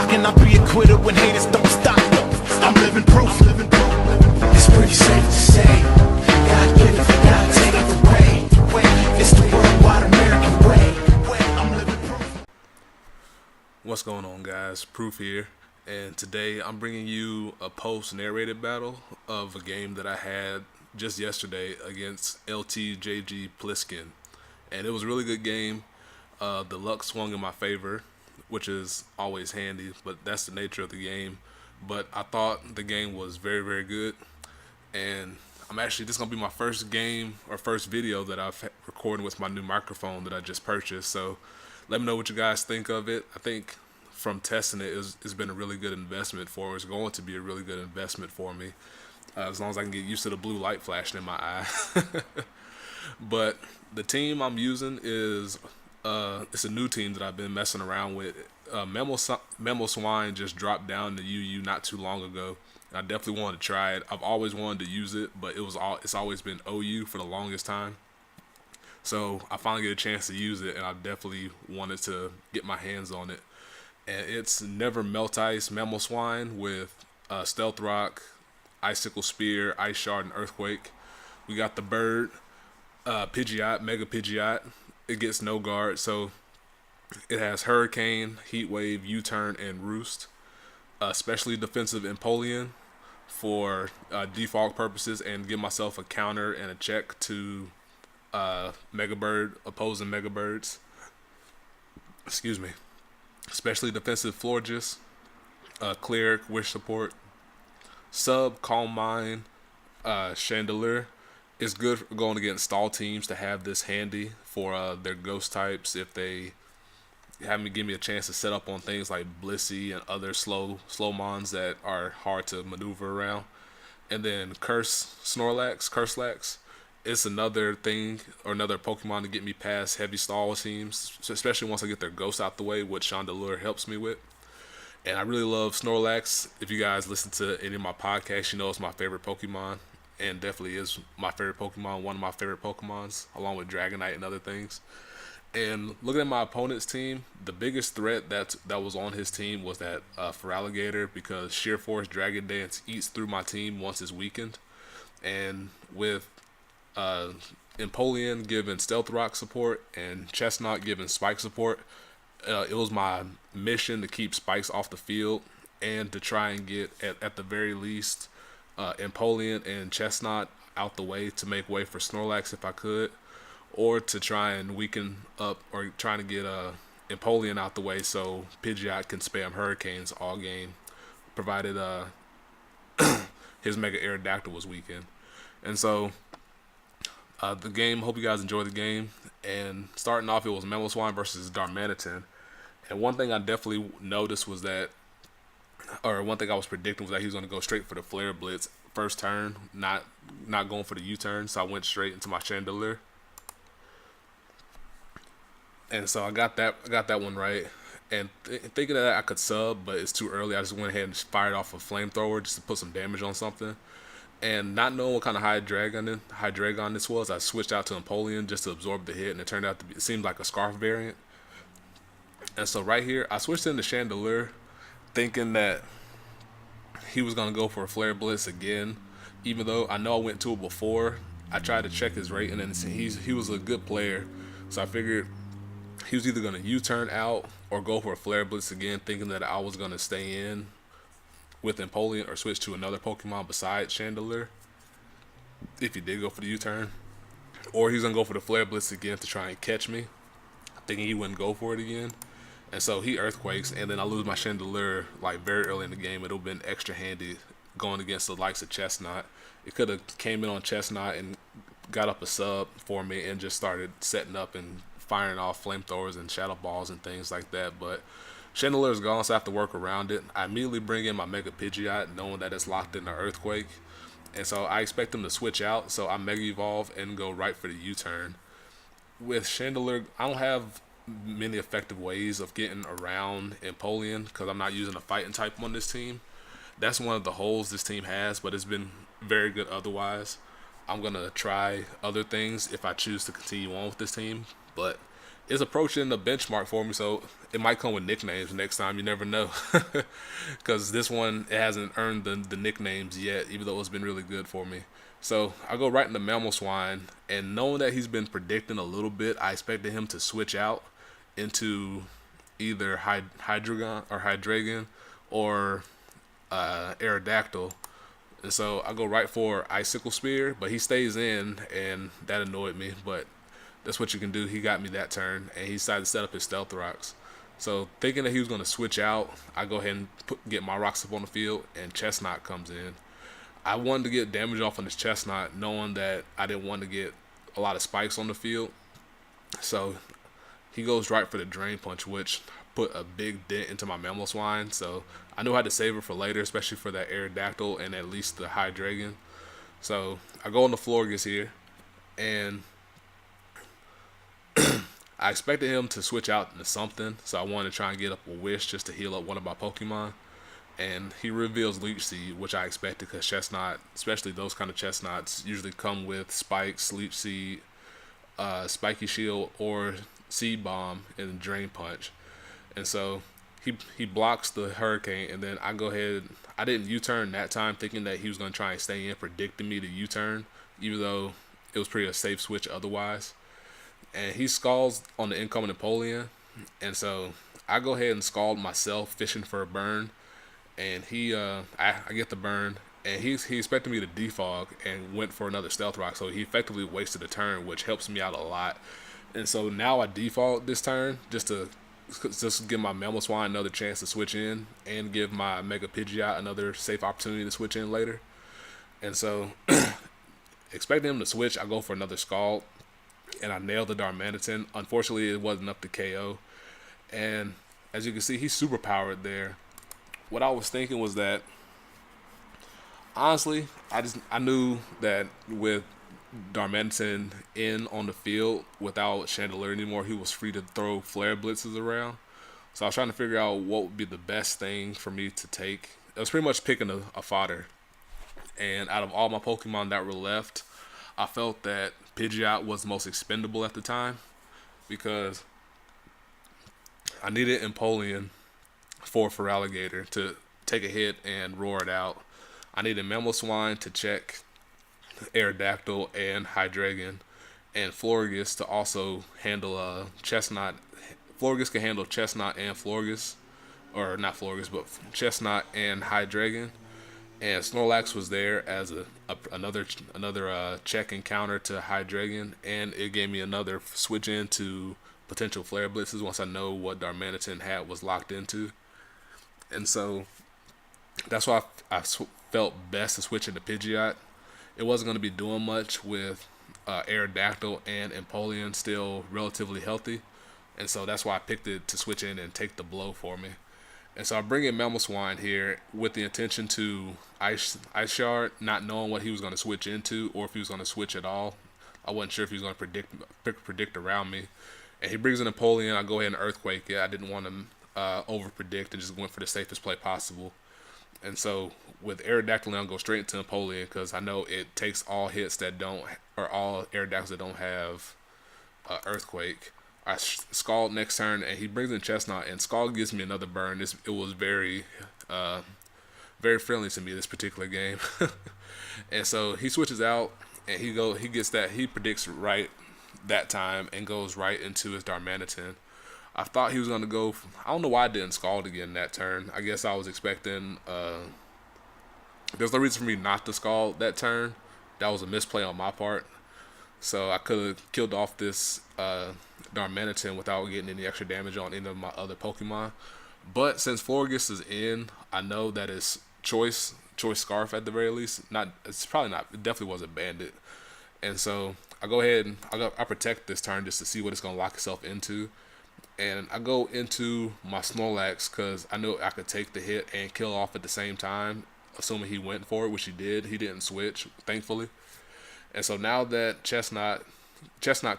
can I be a quitter when haters don't stop? I'm living proof. It's pretty safe to say, God give it, God take it away. It's the worldwide American way. I'm living proof. What's going on, guys? Proof here, and today I'm bringing you a post-narrated battle of a game that I had just yesterday against LTJG Pliskin, and it was a really good game. The luck swung in my favor, which is always handy, but that's the nature of the game. But I thought the game was very, very good, and this is going to be my first game or first video that I've recorded with my new microphone that I just purchased. So let me know what you guys think of it. I think from testing it's been a really good investment for me. It's going to be a really good investment for me, as long as I can get used to the blue light flashing in my eye. But the team I'm using is it's a new team that I've been messing around with. Memo Swine just dropped down to UU not too long ago. I definitely wanted to try it. I've always wanted to use it, but it's always been OU for the longest time. So I finally get a chance to use it, and I definitely wanted to get my hands on it. And it's Never Melt Ice Memo Swine with Stealth Rock, Icicle Spear, Ice Shard, and Earthquake. We got the bird, Pidgeot, Mega Pidgeot. It gets no guard, so it has Hurricane, Heat Wave, U-Turn, and Roost. Especially defensive Empoleon for default purposes, and give myself a counter and a check to Mega Bird, opposing Mega Birds. Excuse me. Especially defensive Florges, Cleric, Wish Support, Sub, Calm Mind, Chandelier. It's good for going against stall teams to have this handy for their ghost types if they give me a chance to set up on things like Blissey and other slow mons that are hard to maneuver around. And then Curselax. It's another thing or another Pokemon to get me past heavy stall teams, especially once I get their ghost out the way, which Chandelier helps me with. And I really love Snorlax. If you guys listen to any of my podcasts, you know it's my favorite Pokemon, and definitely is my favorite Pokemon, one of my favorite Pokemons, along with Dragonite and other things. And looking at my opponent's team, the biggest threat that was on his team was that Feraligatr, because Sheer Force Dragon Dance eats through my team once it's weakened. And with Empoleon giving Stealth Rock support and Chestnut giving Spike support, it was my mission to keep Spikes off the field and to try and get, at the very least, Empoleon and Chestnut out the way to make way for Snorlax if I could, or to try and weaken up or trying to get Empoleon out the way so Pidgeot can spam Hurricanes all game, provided his Mega Aerodactyl was weakened. And so the game, hope you guys enjoy the game. And starting off, it was Mamoswine versus Darmanitan. And one thing I definitely noticed was that, or one thing I was predicting was that he was going to go straight for the Flare Blitz first turn, not going for the U-turn. So I went straight into my Chandelier. And so I got that one right. And thinking that I could sub, but it's too early, I just went ahead and fired off a Flamethrower just to put some damage on something. And not knowing what kind of Hydreigon this was, I switched out to Empoleon just to absorb the hit, and it turned out to be, it seemed like a Scarf variant. And so right here, I switched into Chandelier, thinking that he was going to go for a Flare Blitz again. Even though I know I went to it before, I tried to check his rate, and then he was a good player. So I figured he was either going to U-turn out or go for a Flare Blitz again, thinking that I was going to stay in with Empoleon or switch to another Pokemon besides Chandelier if he did go for the U-turn, or he's gonna go for the Flare Blitz again to try and catch me, thinking he wouldn't go for it again. And so he Earthquakes, and then I lose my Chandelier like very early in the game. It would have been extra handy going against the likes of Chestnut. It could have came in on Chestnut and got up a sub for me and just started setting up and firing off Flamethrowers and Shadow Balls and things like that. But Chandelier is gone, so I have to work around it. I immediately bring in my Mega Pidgeot, knowing that it's locked in the Earthquake. And so I expect him to switch out, so I Mega Evolve and go right for the U-turn. With Chandelier, I don't have many effective ways of getting around Empoleon because I'm not using a fighting type on this team. That's one of the holes this team has, but it's been very good otherwise. I'm going to try other things if I choose to continue on with this team, but it's approaching the benchmark for me, so it might come with nicknames next time. You never know, because this one it hasn't earned the nicknames yet, even though it's been really good for me. So I go right into Mammal Swine, and knowing that he's been predicting a little bit, I expected him to switch out into either Hydreigon or Aerodactyl. And so I go right for Icicle Spear, but he stays in, and that annoyed me. But that's what you can do. He got me that turn, and he decided to set up his Stealth Rocks. So thinking that he was going to switch out, I go ahead and get my rocks up on the field, and Chestnut comes in. I wanted to get damage off on his Chestnut, knowing that I didn't want to get a lot of spikes on the field. So he goes right for the Drain Punch, which put a big dent into my Mammal Swine. So I knew I had to save it for later, especially for that Aerodactyl and at least the Hydreigon. So I go on the Florges here, and I expected him to switch out into something, so I wanted to try and get up a Wish just to heal up one of my Pokemon. And he reveals Leech Seed, which I expected because Chestnut, especially those kind of Chestnuts, usually come with Spikes, Leech Seed, Spiky Shield, or Seed Bomb and Drain Punch. And so he blocks the Hurricane, and then I go ahead. I didn't U-turn that time, thinking that he was going to try and stay in, predicting me to U-turn, even though it was pretty a safe switch otherwise. And he scalds on the incoming Napoleon, and so I go ahead and scald myself, fishing for a burn. And I get the burn, and he expected me to defog and went for another Stealth Rock, so he effectively wasted a turn, which helps me out a lot. And so now I default this turn just to give my Mammal Swine another chance to switch in, and give my Mega Pidgeot another safe opportunity to switch in later. And so, expecting him to switch, I go for another Scald, and I nail the Darmanitan. Unfortunately, it wasn't enough to KO. And as you can see, he's super powered there. What I was thinking was that, honestly, I knew that with Darmanitan in on the field without Chandelure anymore, he was free to throw Flare Blitzes around. So I was trying to figure out what would be the best thing for me to take. I was pretty much picking a fodder. And out of all my Pokemon that were left, I felt that Pidgeot was the most expendable at the time, because I needed Empoleon for Feraligatr to take a hit and roar it out. I needed Mammal Swine to check Aerodactyl and Hydreigon, and Florges to also handle Chestnut. Florges can handle Chestnut and Florges, or not Florges, but Chestnut and Hydreigon. And Snorlax was there as another check and counter to Hydreigon, and it gave me another switch into potential Flare Blitzes once I know what Darmanitan had was locked into. And so that's why I felt best to switch into Pidgeot. It wasn't going to be doing much with Aerodactyl and Empoleon still relatively healthy. And so that's why I picked it to switch in and take the blow for me. And so I bring in Mammal Swine here with the intention to Ice Shard, not knowing what he was going to switch into or if he was going to switch at all. I wasn't sure if he was going to predict around me. And he brings in Empoleon. I go ahead and Earthquake it. I didn't want him over predict and just went for the safest play possible. And so with Aerodactyl, I'll go straight into Empoleon because I know it takes all hits that don't, or all Aerodactyls that don't have Earthquake. I Scald next turn, and he brings in Chestnut, and Scald gives me another burn. It was very friendly to me this particular game. And so he switches out, and he predicts right that time and goes right into his Darmanitan. I thought he was going to go, I don't know why I didn't Scald again that turn. I guess I was expecting, there's no reason for me not to Scald that turn. That was a misplay on my part. So I could have killed off this Darmanitan without getting any extra damage on any of my other Pokemon. But since Florges is in, I know that it's Choice Scarf at the very least. It definitely wasn't Bandit. And so I go ahead and I protect this turn just to see what it's going to lock itself into. And I go into my Snorlax because I knew I could take the hit and kill off at the same time, assuming he went for it, which he did. He didn't switch, thankfully. And so now that Chestnut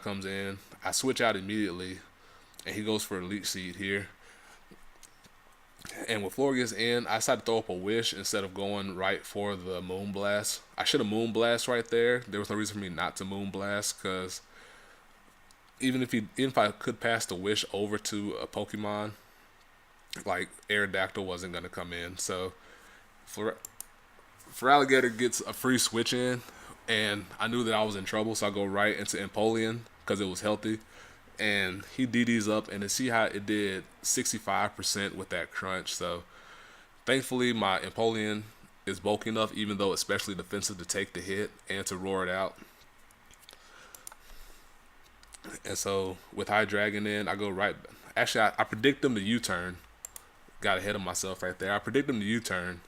comes in, I switch out immediately, and he goes for a Leech Seed here. And with Florges in, I decided to throw up a Wish instead of going right for the Moonblast. I should have Moonblast right there. There was no reason for me not to Moonblast because even if I could pass the wish over to a Pokemon, like Aerodactyl wasn't gonna come in. So for Alligator gets a free switch in, and I knew that I was in trouble, so I go right into Empoleon because it was healthy, and he DDs up, and to see how it did 65% with that crunch. So thankfully my Empoleon is bulky enough, even though especially defensive, to take the hit and to roar it out. And so with High Dragon in, I go right. Actually, I predict him to U-turn. Got ahead of myself right there. I predict him to U-turn.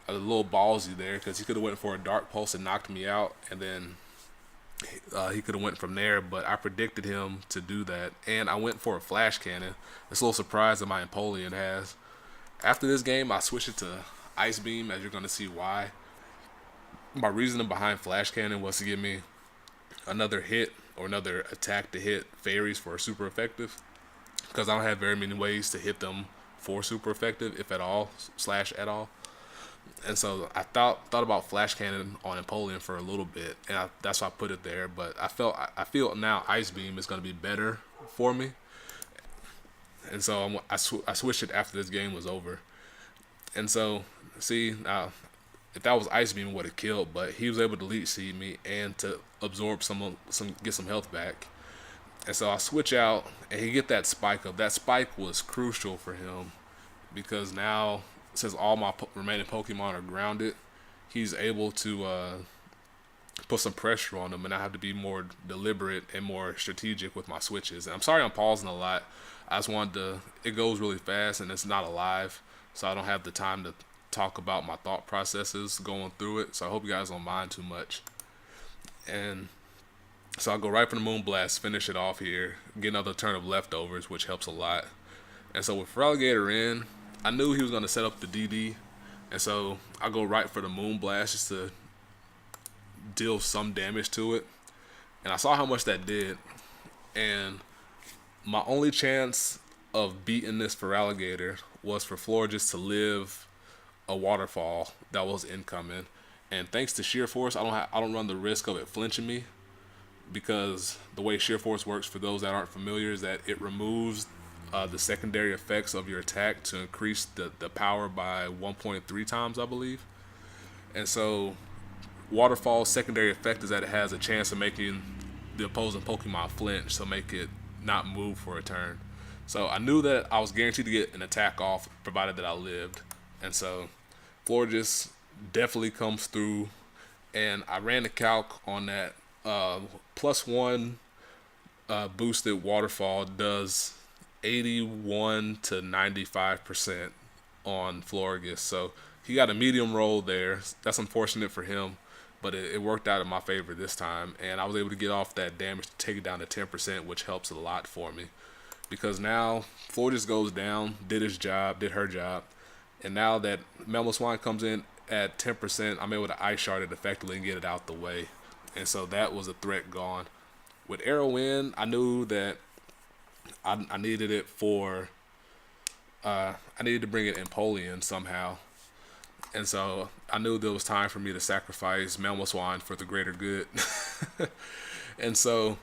A little ballsy there because he could have went for a Dark Pulse and knocked me out, and then he could have went from there. But I predicted him to do that, and I went for a Flash Cannon. It's a little surprise that my Empoleon has. After this game, I switched it to Ice Beam, as you're going to see why. My reasoning behind Flash Cannon was to give me another hit or another attack to hit fairies for super effective, because I don't have very many ways to hit them for super effective, if at all, / at all. And so I thought about Flash Cannon on Empoleon for a little bit, and that's why I put it there. But I feel now Ice Beam is going to be better for me, and so I switched it after this game was over. And so see now, if that was Ice Beam, it would have killed, but he was able to Leech Seed me and to absorb get some health back. And so I switch out, and he get that spike up. That spike was crucial for him because now, since all my remaining Pokemon are grounded, he's able to put some pressure on them, and I have to be more deliberate and more strategic with my switches. And I'm sorry I'm pausing a lot. I just wanted to. It goes really fast, and it's not alive, so I don't have the time to talk about my thought processes going through it. So I hope you guys don't mind too much. And so I'll go right for the Moonblast, finish it off here, get another turn of leftovers, which helps a lot. And so with Feraligatr in, I knew he was going to set up the DD, and so I go right for the Moonblast just to deal some damage to it. And I saw how much that did, and my only chance of beating this Feraligatr was for Florges to live a waterfall that was incoming. And thanks to Sheer Force, I don't run the risk of it flinching me, because the way Sheer Force works, for those that aren't familiar, is that it removes the secondary effects of your attack to increase the power by 1.3 times, I believe. And so Waterfall's secondary effect is that it has a chance of making the opposing Pokemon flinch, so make it not move for a turn. So I knew that I was guaranteed to get an attack off, provided that I lived. And so Florges definitely comes through, and I ran the calc on that. +1 boosted Waterfall does 81 to 95% on Florges. So he got a medium roll there. That's unfortunate for him, but it worked out in my favor this time, and I was able to get off that damage to take it down to 10%, which helps a lot for me, because now Florges goes down, did her job, and now that Mamoswine comes in at 10%, I'm able to Ice Shard it effectively and get it out the way. And so that was a threat gone. With Arrow in, I knew that I needed it for I needed to bring it Empoleon somehow. And so I knew there was time for me to sacrifice Mamoswine for the greater good. And so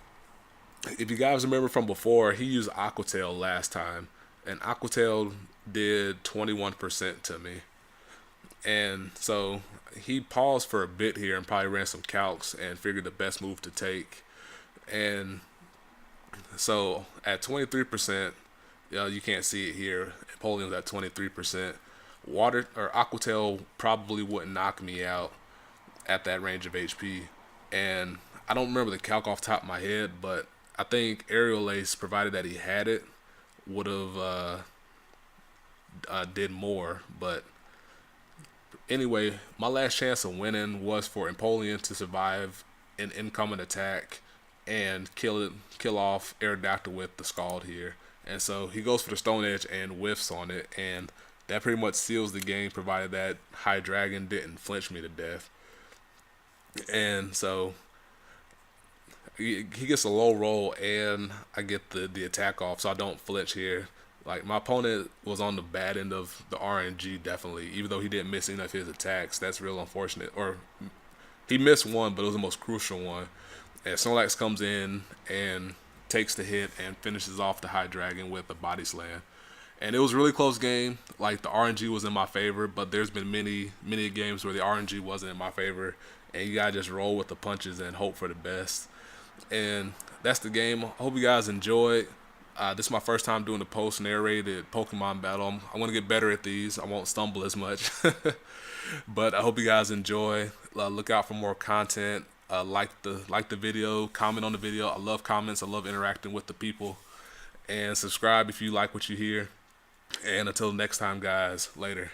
if you guys remember from before, he used Aqua Tail last time, and Aqua Tail did 21% to me. And so he paused for a bit here and probably ran some calcs and figured the best move to take. And so at 23%, you can't see it here, Empoleon was at 23%. Aqua Tail probably wouldn't knock me out at that range of HP. And I don't remember the calc off the top of my head, but I think Aerial Ace, provided that he had it, would have did more. But anyway, my last chance of winning was for Empoleon to survive an incoming attack and kill off Aerodactyl with the Scald here. And so he goes for the Stone Edge and whiffs on it, and that pretty much seals the game, provided that High Dragon didn't flinch me to death. And so he gets a low roll, and I get the attack off, so I don't flinch here. Like, my opponent was on the bad end of the RNG, definitely, even though he didn't miss any of his attacks. That's real unfortunate. Or he missed one, but it was the most crucial one. And Snorlax comes in and takes the hit and finishes off the High Dragon with a body slam. And it was a really close game. Like, the RNG was in my favor, but there's been many games where the RNG wasn't in my favor, and you gotta just roll with the punches and hope for the best. And that's the game. I hope you guys enjoyed. This is my first time doing the post-narrated Pokemon battle. I want to get better at these. I won't stumble as much. But I hope you guys enjoy. Look out for more content. Like the video. Comment on the video. I love comments. I love interacting with the people. And subscribe if you like what you hear. And until next time, guys. Later.